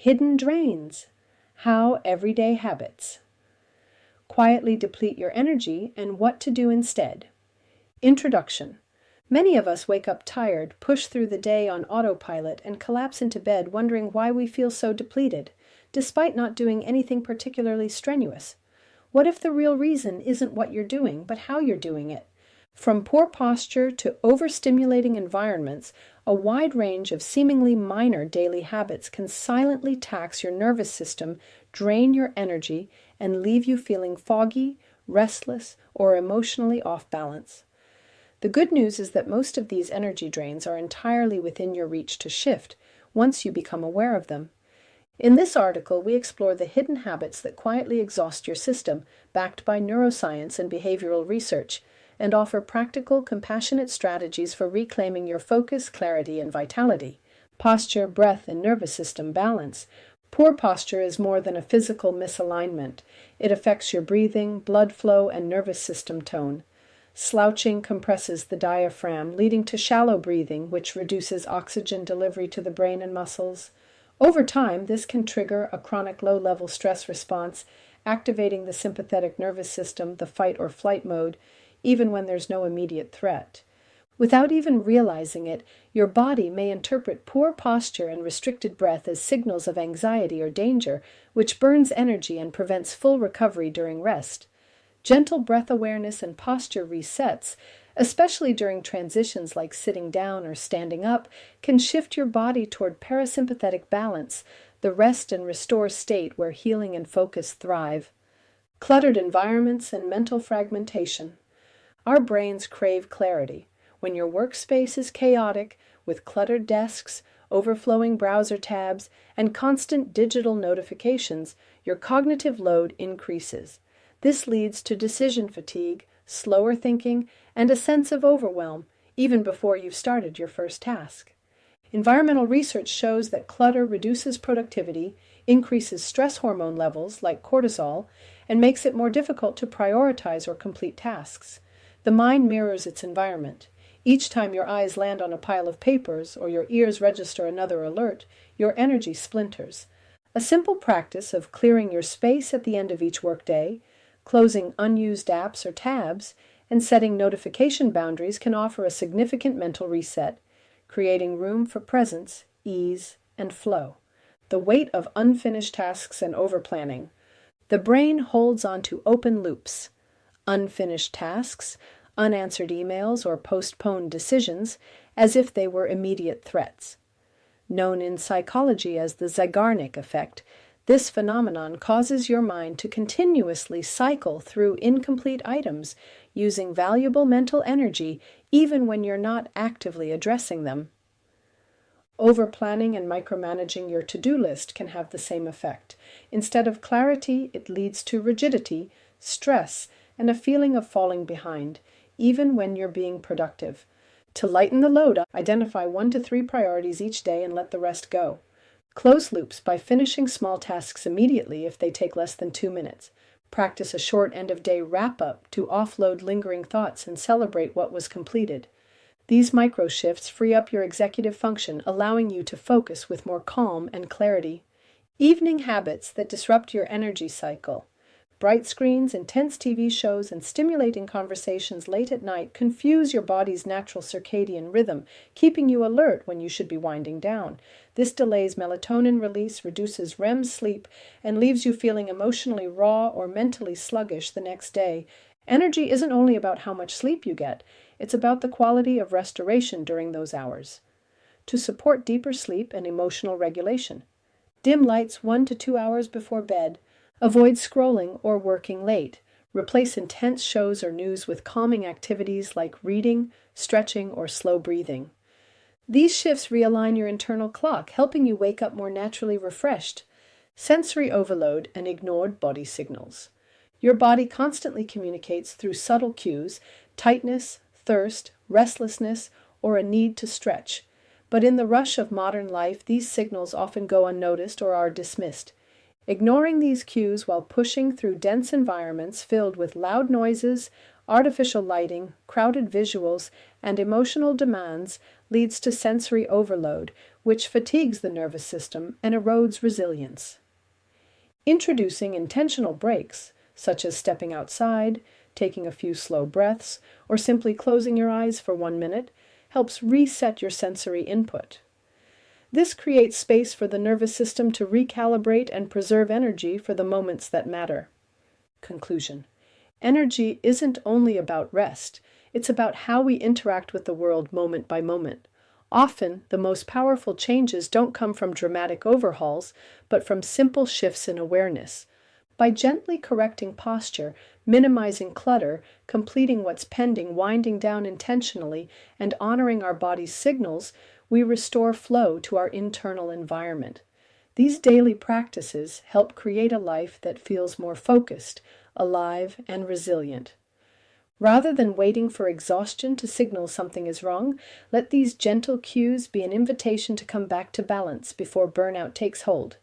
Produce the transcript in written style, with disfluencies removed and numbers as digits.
Hidden drains. How everyday habits quietly deplete your energy and what to do instead. Introduction. Many of us wake up tired, push through the day on autopilot, and collapse into bed wondering why we feel so depleted, despite not doing anything particularly strenuous. What if the real reason isn't what you're doing, but how you're doing it? From poor posture to overstimulating environments, a wide range of seemingly minor daily habits can silently tax your nervous system, drain your energy, and leave you feeling foggy, restless, or emotionally off balance. The good news is that most of these energy drains are entirely within your reach to shift once you become aware of them. In this article, we explore the hidden habits that quietly exhaust your system, backed by neuroscience and behavioral research, and offer practical, compassionate strategies for reclaiming your focus, clarity, and vitality. Posture, breath, and nervous system balance. Poor posture is more than a physical misalignment. It affects your breathing, blood flow, and nervous system tone. Slouching compresses the diaphragm, leading to shallow breathing, which reduces oxygen delivery to the brain and muscles. Over time, this can trigger a chronic low-level stress response, activating the sympathetic nervous system, the fight or flight mode, even when there's no immediate threat. Without even realizing it, your body may interpret poor posture and restricted breath as signals of anxiety or danger, which burns energy and prevents full recovery during rest. Gentle breath awareness and posture resets, especially during transitions like sitting down or standing up, can shift your body toward parasympathetic balance, the rest and restore state where healing and focus thrive. Cluttered environments and mental fragmentation. Our brains crave clarity. When your workspace is chaotic, with cluttered desks, overflowing browser tabs, and constant digital notifications, your cognitive load increases. This leads to decision fatigue, slower thinking, and a sense of overwhelm, even before you've started your first task. Environmental research shows that clutter reduces productivity, increases stress hormone levels like cortisol, and makes it more difficult to prioritize or complete tasks. The mind mirrors its environment. Each time your eyes land on a pile of papers or your ears register another alert, your energy splinters. A simple practice of clearing your space at the end of each workday, closing unused apps or tabs, and setting notification boundaries can offer a significant mental reset, creating room for presence, ease, and flow. The weight of unfinished tasks and overplanning. The brain holds on to open loops. Unfinished tasks, unanswered emails, or postponed decisions as if they were immediate threats. Known in psychology as the Zeigarnik effect, this phenomenon causes your mind to continuously cycle through incomplete items, using valuable mental energy even when you're not actively addressing them. Overplanning and micromanaging your to-do list can have the same effect. Instead of clarity, it leads to rigidity, stress, and a feeling of falling behind, even when you're being productive. To lighten the load, identify 1 to 3 priorities each day and let the rest go. Close loops by finishing small tasks immediately if they take less than 2 minutes. Practice a short end-of-day wrap-up to offload lingering thoughts and celebrate what was completed. These micro-shifts free up your executive function, allowing you to focus with more calm and clarity. Evening habits that disrupt your energy cycle. Bright screens, intense TV shows, and stimulating conversations late at night confuse your body's natural circadian rhythm, keeping you alert when you should be winding down. This delays melatonin release, reduces REM sleep, and leaves you feeling emotionally raw or mentally sluggish the next day. Energy isn't only about how much sleep you get, it's about the quality of restoration during those hours. To support deeper sleep and emotional regulation. Dim lights 1 to 2 hours before bed. Avoid scrolling or working late. Replace intense shows or news with calming activities like reading, stretching, or slow breathing. These shifts realign your internal clock, helping you wake up more naturally refreshed. Sensory overload and ignored body signals. Your body constantly communicates through subtle cues, tightness, thirst, restlessness, or a need to stretch. But in the rush of modern life, these signals often go unnoticed or are dismissed. Ignoring these cues while pushing through dense environments filled with loud noises, artificial lighting, crowded visuals, and emotional demands leads to sensory overload, which fatigues the nervous system and erodes resilience. Introducing intentional breaks, such as stepping outside, taking a few slow breaths, or simply closing your eyes for 1 minute, helps reset your sensory input. This creates space for the nervous system to recalibrate and preserve energy for the moments that matter. Conclusion. Energy isn't only about rest, it's about how we interact with the world moment by moment. Often, the most powerful changes don't come from dramatic overhauls, but from simple shifts in awareness. By gently correcting posture, minimizing clutter, completing what's pending, winding down intentionally, and honoring our body's signals, we restore flow to our internal environment. These daily practices help create a life that feels more focused, alive, and resilient. Rather than waiting for exhaustion to signal something is wrong, let these gentle cues be an invitation to come back to balance before burnout takes hold.